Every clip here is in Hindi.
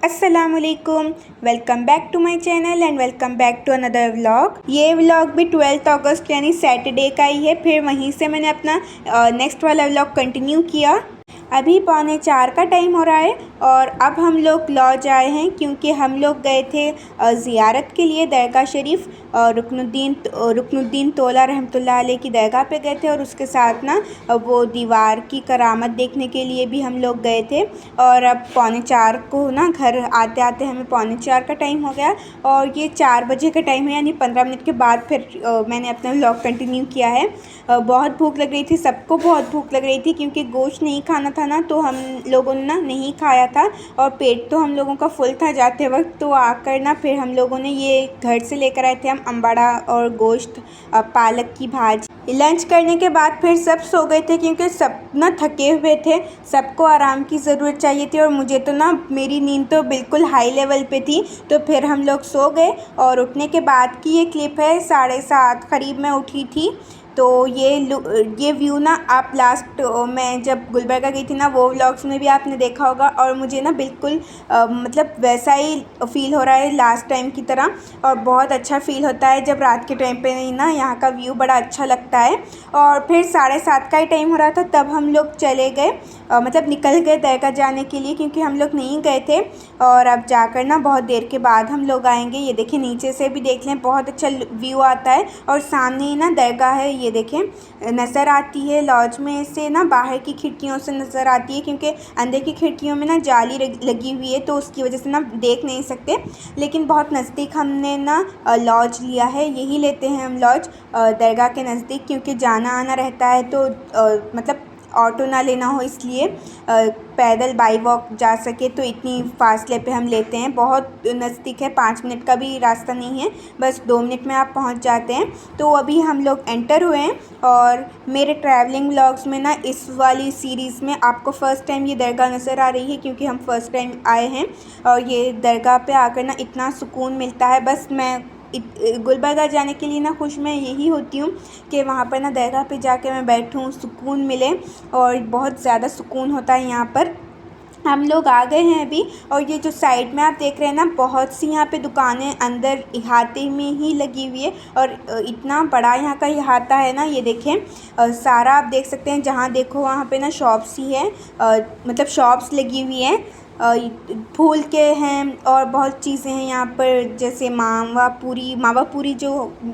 अस्सलामुअलैकुम, welcome back to my channel and welcome back to another vlog. ये व्लॉग भी 12 अगस्त यानी सैटरडे का ही है। फिर वहीं से मैंने अपना नेक्स्ट वाला व्लॉग कंटिन्यू किया। अभी 3:45 का टाइम हो रहा है और अब हम लोग लॉज आए हैं क्योंकि हम लोग गए थे ज़ियारत के लिए दरगाह शरीफ। रुकनुद्दीन तौला रहमतुल्लाह अलैह की दरगाह पे गए थे और उसके साथ ना वो दीवार की करामत देखने के लिए भी हम लोग गए थे। और अब 3:45 को ना घर आते आते हमें 3:45 का टाइम हो गया और ये 4 बजे का टाइम है, यानी 15 मिनट के बाद फिर मैंने अपना व्लॉग कंटिन्यू किया है। बहुत भूख लग रही थी, सबको बहुत भूख लग रही थी क्योंकि गोश्त नहीं खाना था ना, तो हम लोगों ने ना नहीं खाया था और पेट तो हम लोगों का फुल था जाते वक्त। तो आकर ना फिर हम लोगों ने ये घर से लेकर आए थे हम अम्बाड़ा और गोश्त, पालक की भाजी। लंच करने के बाद फिर सब सो गए थे क्योंकि सब ना थके हुए थे, सबको आराम की ज़रूरत चाहिए थी और मुझे तो ना मेरी नींद तो बिल्कुल हाई लेवल पे थी। तो फिर हम लोग सो गए और उठने के बाद की ये क्लिप है। 7:30 करीब मैं उठी थी। तो ये व्यू ना आप लास्ट मैं जब गुलबर्गा गई थी ना वो व्लॉग्स में भी आपने देखा होगा और मुझे ना बिल्कुल मतलब वैसा ही फ़ील हो रहा है लास्ट टाइम की तरह। और बहुत अच्छा फ़ील होता है जब रात के टाइम पे ना यहाँ का व्यू बड़ा अच्छा लगता है। और फिर 7:30 का ही टाइम हो रहा था तब हम लोग चले गए, मतलब निकल गए दरगाह जाने के लिए क्योंकि हम लोग नहीं गए थे। और अब जाकर ना बहुत देर के बाद हम लोग आएंगे। ये देखें, नीचे से भी देख लें, बहुत अच्छा व्यू आता है और सामने ही ना दरगाह है। ये देखें नज़र आती है लॉज में से ना, बाहर की खिड़कियों से नज़र आती है क्योंकि अंदर की खिड़कियों में ना जाली लगी हुई है तो उसकी वजह से ना देख नहीं सकते। लेकिन बहुत नज़दीक हमने ना लॉज लिया है, यही लेते हैं हम लॉज दरगाह के नज़दीक क्योंकि जाना आना रहता है तो मतलब ऑटो ना लेना हो, इसलिए पैदल बाई वॉक जा सके तो इतनी फासले पे हम लेते हैं। बहुत नज़दीक है, 5 मिनट का भी रास्ता नहीं है, बस 2 मिनट में आप पहुंच जाते हैं। तो अभी हम लोग एंटर हुए हैं और मेरे ट्रैवलिंग व्लॉग्स में ना इस वाली सीरीज़ में आपको फ़र्स्ट टाइम ये दरगाह नज़र आ रही है क्योंकि हम फ़र्स्ट टाइम आए हैं। और ये दरगाह पे आकर ना इतना सुकून मिलता है। बस मैं गुलबर्गा जाने के लिए ना खुश मैं यही होती हूँ कि वहाँ पर ना दरगाह पे जाके मैं बैठूँ, सुकून मिले और बहुत ज़्यादा सुकून होता है यहाँ पर। हम लोग आ गए हैं अभी और ये जो साइड में आप देख रहे हैं ना, बहुत सी यहाँ पे दुकानें अंदर इहाते में ही लगी हुई है और इतना बड़ा यहाँ का इहाता है ना। ये देखें सारा आप देख सकते हैं, जहाँ देखो वहाँ पे ना शॉप्स ही है, मतलब शॉप्स लगी हुई हैं। फूल के हैं और बहुत चीज़ें हैं यहाँ पर, जैसे मावा पूरी जो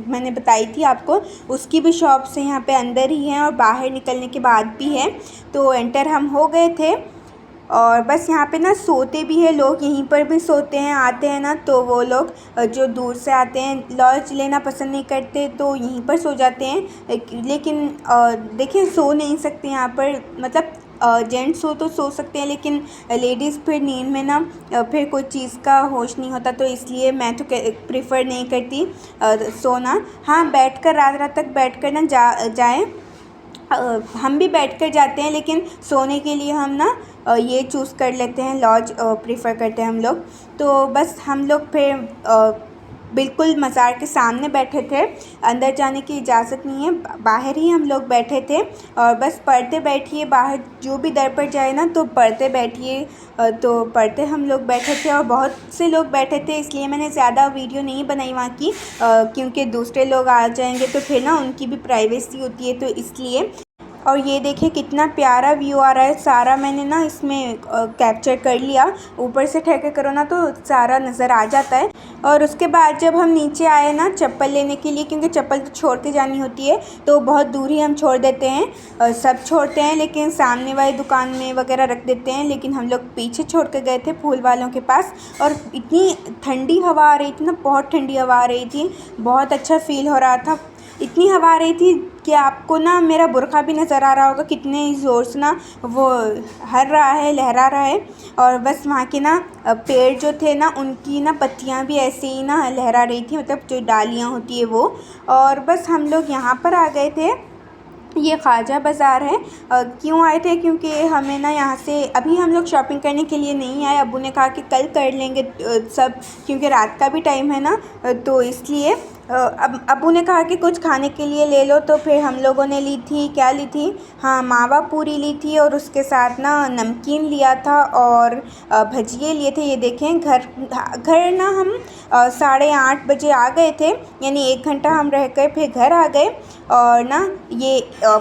मैंने बताई थी आपको, उसकी भी शॉप्स हैं यहाँ पे अंदर ही हैं और बाहर निकलने के बाद भी है। तो एंटर हम हो गए थे और बस यहाँ पे ना सोते भी हैं लोग, यहीं पर भी सोते हैं। आते हैं ना तो वो लोग जो दूर से आते हैं लॉज लेना पसंद नहीं करते तो यहीं पर सो जाते हैं। लेकिन देखिए सो नहीं सकते यहाँ पर, मतलब जेंट्स हो तो सो सकते हैं लेकिन लेडीज़ फिर नींद में ना फिर कोई चीज़ का होश नहीं होता, तो इसलिए मैं तो प्रेफर नहीं करती सोना। हाँ, बैठकर रात रात तक बैठकर ना जाएं, हम भी बैठकर जाते हैं लेकिन सोने के लिए हम ना ये चूज़ कर लेते हैं, लॉज प्रेफर करते हैं हम लोग। तो बस हम लोग फिर बिल्कुल मज़ार के सामने बैठे थे, अंदर जाने की इजाज़त नहीं है, बाहर ही हम लोग बैठे थे। और बस पढ़ते बैठिए, बाहर जो भी दर पर जाए ना तो पढ़ते बैठिए। तो पढ़ते हम लोग बैठे थे और बहुत से लोग बैठे थे, इसलिए मैंने ज़्यादा वीडियो नहीं बनाई वहाँ की, क्योंकि दूसरे लोग आ जाएंगे तो फिर ना उनकी भी प्राइवेसी होती है, तो इसलिए। और ये देखिए कितना प्यारा व्यू आ रहा है, सारा मैंने ना इसमें कैप्चर कर लिया। ऊपर से ठहर करो ना तो सारा नज़र आ जाता है। और उसके बाद जब हम नीचे आए ना चप्पल लेने के लिए, क्योंकि चप्पल तो छोड़ के जानी होती है तो बहुत दूर ही हम छोड़ देते हैं, सब छोड़ते हैं लेकिन सामने वाली दुकान में वगैरह रख देते हैं, लेकिन हम लोग पीछे छोड़ के गए थे फूल वालों के पास। और इतनी ठंडी हवा आ रही थी ना, बहुत ठंडी हवा आ रही थी, बहुत अच्छा फ़ील हो रहा था। इतनी हवा आ रही थी कि आपको ना मेरा बुर्का भी नज़र आ रहा होगा, कितने ज़ोर से ना वो हर रहा है, लहरा रहा है। और बस वहाँ के ना पेड़ जो थे ना उनकी ना पत्तियाँ भी ऐसे ही ना लहरा रही थी, मतलब जो डालियाँ होती है वो। और बस हम लोग यहाँ पर आ गए थे, ये ख्वाजा बाज़ार है। क्यों आए थे, क्योंकि हमें ना यहाँ से अभी हम लोग शॉपिंग करने के लिए नहीं आए, अब्बू ने कहा कि कल कर लेंगे सब, क्योंकि रात का भी टाइम है ना, तो इसलिए। अब अब्बू ने कहा कि कुछ खाने के लिए ले लो, तो फिर हम लोगों ने ली थी, क्या ली थी, हाँ मावा पूरी ली थी और उसके साथ ना नमकीन लिया था और भजिए लिए थे। ये देखें, घर ना हम 8:30 बजे आ गए थे, यानी 1 घंटा हम रह कर फिर घर आ गए। और ना ये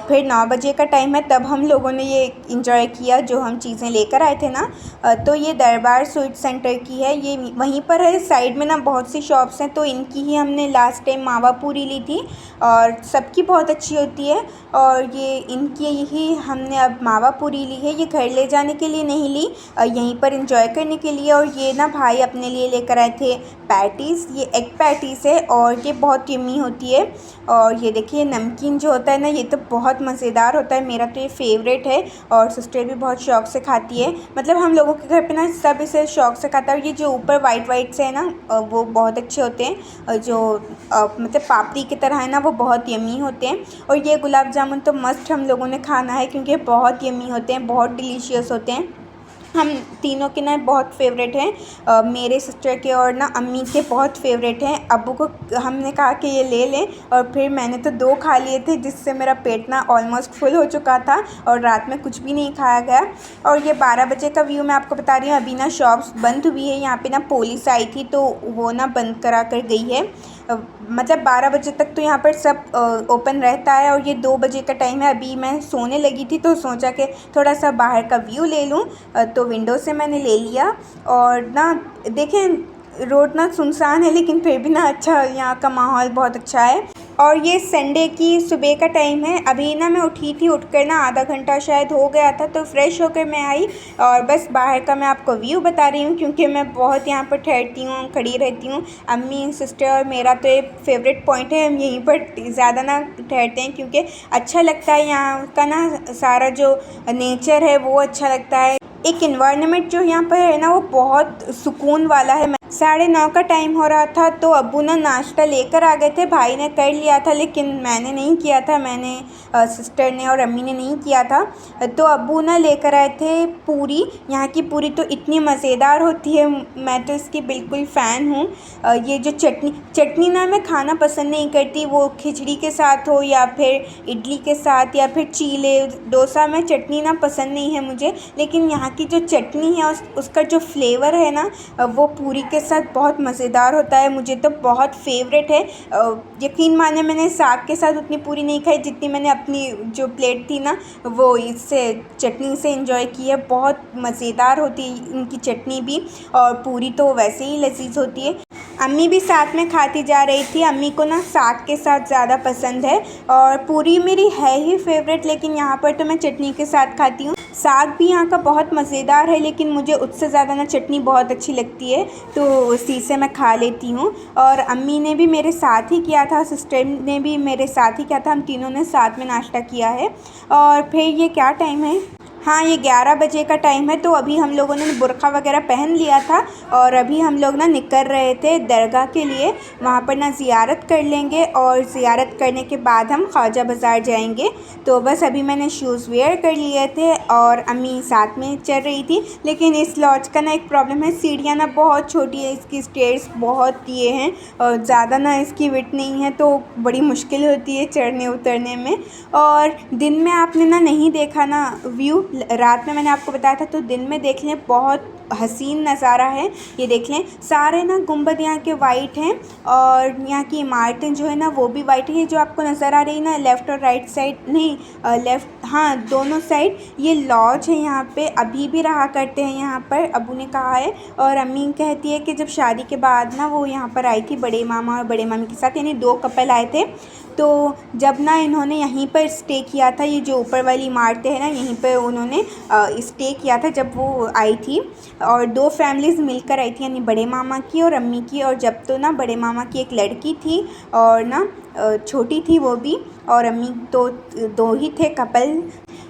फिर 9 बजे का टाइम है, तब हम लोगों ने ये इंजॉय किया जो हम चीज़ें लेकर आए थे ना। तो ये दरबार स्वीट सेंटर की है, ये वहीं पर है। साइड में ना बहुत सी शॉप्स हैं, तो इनकी ही हमने लास्ट टाइम मावा पूरी ली थी और सबकी बहुत अच्छी होती है। और ये इनकी ही हमने अब मावा पूरी ली है। ये घर ले जाने के लिए नहीं ली, यहीं पर इंजॉय करने के लिए। और ये ना भाई अपने लिए लेकर आए थे पैटीज़, ये एग पैटीज़ है और ये बहुत यम्मी होती है। और ये देखिए नमकीन जो होता है ना, ये तो बहुत मज़ेदार होता है, मेरा तो ये फेवरेट है और सिस्टर भी बहुत शौक़ से खाती है। मतलब हम लोगों के घर पे ना सब इसे शौक़ से खाता है। और ये जो ऊपर वाइट वाइट से है ना, वो बहुत अच्छे होते हैं, जो मतलब पापड़ी की तरह है ना, वो बहुत यम्मी होते हैं। और ये गुलाब जामुन तो मस्ट हम लोगों ने खाना है, क्योंकि बहुत यम्मी होते हैं, बहुत डिलीशियस होते हैं। हम तीनों के ना बहुत फेवरेट हैं, मेरे सिस्टर के और ना अम्मी के बहुत फेवरेट हैं। अब्बू को हमने कहा कि ये ले लें, और फिर मैंने तो 2 खा लिए थे, जिससे मेरा पेट ना ऑलमोस्ट फुल हो चुका था और रात में कुछ भी नहीं खाया गया। और ये 12 बजे का व्यू मैं आपको बता रही हूँ। अभी ना शॉप्स बंद हुई है, यहाँ पे ना पुलिस आई थी तो वो ना बंद करा कर गई है। मतलब 12 बजे तक तो यहाँ पर सब ओपन रहता है और ये 2 बजे का टाइम है। अभी मैं सोने लगी थी तो सोचा कि थोड़ा सा बाहर का व्यू ले लूँ, तो विंडो से मैंने ले लिया। और ना देखें, रोड ना सुनसान है, लेकिन फिर भी ना अच्छा, यहाँ का माहौल बहुत अच्छा है। और ये संडे की सुबह का टाइम है। अभी ना मैं उठी थी, उठकर ना आधा घंटा शायद हो गया था, तो फ्रेश होकर मैं आई और बस बाहर का मैं आपको व्यू बता रही हूँ, क्योंकि मैं बहुत यहाँ पर ठहरती हूँ, खड़ी रहती हूँ। अम्मी, सिस्टर और मेरा तो ये फेवरेट पॉइंट है, हम यहीं पर ज़्यादा ना ठहरते हैं, क्योंकि अच्छा लगता है यहाँ का ना सारा जो नेचर है वो अच्छा लगता है। एक इन्वायरमेंट जो यहाँ पर है ना, वो बहुत सुकून वाला है। 9:30 का टाइम हो रहा था, तो अब्बू ना नाश्ता लेकर आ गए थे। भाई ने कर लिया था, लेकिन मैंने नहीं किया था, सिस्टर ने और अम्मी ने नहीं किया था। तो अब्बू ना लेकर आए थे पूरी। यहाँ की पूरी तो इतनी मज़ेदार होती है, मैं तो इसकी बिल्कुल फ़ैन हूँ। ये जो चटनी ना मैं खाना पसंद नहीं करती, वो खिचड़ी के साथ हो या फिर इडली के साथ या फिर चीले डोसा में चटनी ना पसंद नहीं है मुझे। लेकिन यहाँ की जो चटनी है उसका जो फ्लेवर है ना, वो पूरी के साथ बहुत मज़ेदार होता है। मुझे तो बहुत फेवरेट है। यकीन माने, मैंने साग के साथ उतनी पूरी नहीं खाई जितनी मैंने अपनी जो प्लेट थी ना, वो इससे चटनी से एंजॉय की है। बहुत मज़ेदार होती है इनकी चटनी भी, और पूरी तो वैसे ही लजीज होती है। अम्मी भी साथ में खाती जा रही थी। अम्मी को ना साग के साथ ज़्यादा पसंद है, और पूरी मेरी है ही फेवरेट, लेकिन यहाँ पर तो मैं चटनी के साथ खाती हूँ। साग भी यहाँ का बहुत मज़ेदार है, लेकिन मुझे उससे ज़्यादा ना चटनी बहुत अच्छी लगती है, तो उसी से मैं खा लेती हूँ। और अम्मी ने भी मेरे साथ ही किया था, सिस्टर ने भी मेरे साथ ही किया था, हम तीनों ने साथ में नाश्ता किया है। और फिर ये क्या टाइम है, हाँ ये 11 बजे का टाइम है। तो अभी हम लोगों ने बुर्का वगैरह पहन लिया था, और अभी हम लोग ना निकल रहे थे दरगाह के लिए। वहाँ पर ना ज़ियारत कर लेंगे, और ज़ियारत करने के बाद हम ख्वाजा बाज़ार जाएंगे। तो बस अभी मैंने शूज़ वेयर कर लिए थे और अम्मी साथ में चल रही थी। लेकिन इस लॉज का ना एक प्रॉब्लम है, सीढ़ियाँ ना बहुत छोटी है, इसकी स्टेयर्स बहुत ये हैं और ज़्यादा ना इसकी विड्थ नहीं है, तो बड़ी मुश्किल होती है चढ़ने उतरने में। और दिन में आपने ना नहीं देखा ना व्यू, रात में मैंने आपको बताया था, तो दिन में देख लें, बहुत हसीन नज़ारा है। ये देख लें, सारे ना गुंबद यहाँ के वाइट हैं, और यहाँ की इमारतें जो है ना वो भी वाइट है। ये जो आपको नज़र आ रही है ना, लेफ़्ट और राइट साइड, नहीं लेफ़्ट, हाँ दोनों साइड, ये लॉज है। यहाँ पे अभी भी रहा करते हैं, यहाँ पर अब्बू ने कहा है। और अम्मी कहती है कि जब शादी के बाद ना वो यहाँ पर आई थी बड़े मामा और बड़े मामी के साथ, यानी 2 कपल आए थे। तो जब ना इन्होंने यहीं पर स्टे किया था, ये जो ऊपर वाली इमारतें हैं ना, यहीं पर उन्होंने स्टे किया था जब वो आई थी। और 2 फैमिलीज़ मिलकर आई थी, यानी बड़े मामा की और अम्मी की। और जब तो ना बड़े मामा की एक लड़की थी और ना छोटी थी वो भी, और अम्मी तो 2 ही थे कपल।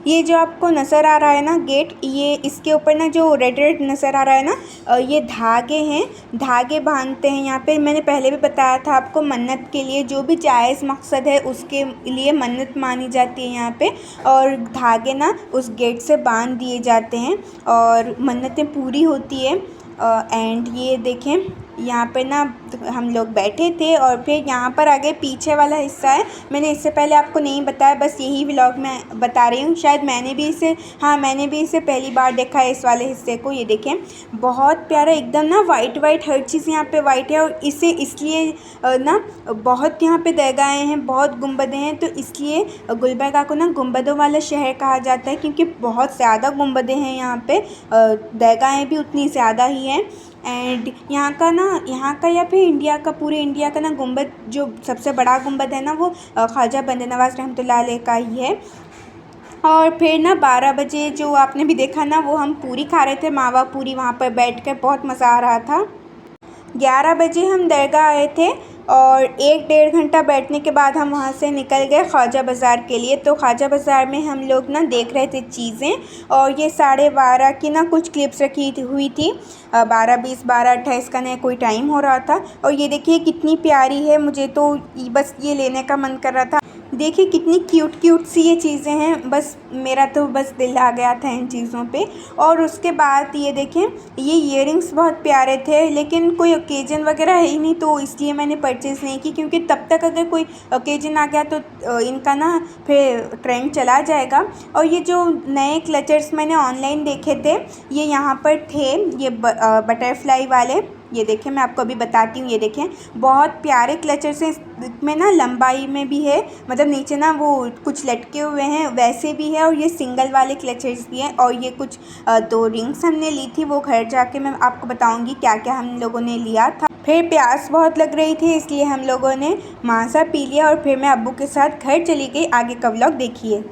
ये जो आपको नज़र आ रहा है ना गेट, ये इसके ऊपर ना जो रेड रेड नज़र आ रहा है ना, ये धागे हैं, धागे बांधते हैं यहाँ पे। मैंने पहले भी बताया था आपको, मन्नत के लिए जो भी जायज़ मकसद है उसके लिए मन्नत मानी जाती है यहाँ पे, और धागे ना उस गेट से बांध दिए जाते हैं और मन्नतें पूरी होती है। एंड ये देखें, यहाँ पे ना हम लोग बैठे थे। और फिर यहाँ पर आगे पीछे वाला हिस्सा है, मैंने इससे पहले आपको नहीं बताया, बस यही व्लॉग मैं बता रही हूँ। शायद मैंने भी इसे पहली बार देखा है, इस वाले हिस्से को। ये देखें, बहुत प्यारा एकदम ना, वाइट वाइट हर चीज़ यहाँ पे वाइट है। और इसे इसलिए ना बहुत यहाँ पे दरगाहें हैं, बहुत गुंबदें हैं, तो इसलिए गुलबर्गा को ना गुंबदों वाला शहर कहा जाता है, क्योंकि बहुत ज़्यादा गुंबदें हैं यहाँ पे, दरगाहें भी उतनी ज़्यादा ही हैं। एंड यहाँ का या फिर इंडिया का, पूरे इंडिया का ना गुंबद, जो सबसे बड़ा गुंबद है ना, वो ख्वाजा बंदे नवाज़ रहमतुल्लाह अलैह का ही है। और फिर ना 12 बजे जो आपने भी देखा ना, वो हम पूरी खा रहे थे, मावा पूरी, वहाँ पर बैठ कर बहुत मज़ा आ रहा था। 11 बजे हम दरगाह आए थे और 1-1.5 घंटा बैठने के बाद हम वहाँ से निकल गए ख्वाजा बाज़ार के लिए। तो ख्वाजा बाज़ार में हम लोग ना देख रहे थे चीज़ें, और ये 12:30 की ना कुछ क्लिप्स रखी हुई थी, 12:20, 12:28 का ना कोई टाइम हो रहा था। और ये देखिए कितनी प्यारी है, मुझे तो बस ये लेने का मन कर रहा था। देखिए कितनी क्यूट सी ये चीज़ें हैं, बस मेरा तो बस दिल आ गया था इन चीज़ों पे। और उसके बाद ये देखें, ये ईयरिंग्स बहुत प्यारे थे, लेकिन कोई ओकेजन वगैरह है ही नहीं, तो इसलिए मैंने परचेज़ नहीं की, क्योंकि तब तक अगर कोई ओकेजन आ गया तो इनका ना फिर ट्रेंड चला जाएगा। और ये जो नए क्लचर्स मैंने ऑनलाइन देखे थे, ये यहाँ पर थे, ये बटरफ्लाई वाले। ये देखें, मैं आपको अभी बताती हूँ। ये देखें, बहुत प्यारे क्लचर्स हैं, इसमें ना लंबाई में भी है, मतलब नीचे ना वो कुछ लटके हुए हैं वैसे भी है, और ये सिंगल वाले क्लचर्स भी हैं। और ये कुछ 2 रिंग्स हमने ली थी, वो घर जाके मैं आपको बताऊँगी क्या क्या हम लोगों ने लिया था। फिर प्यास बहुत लग रही थी, इसलिए हम लोगों ने मासा पी लिया, और फिर मैं अब्बू के साथ घर चली गई। आगे का व्लॉग देखिए।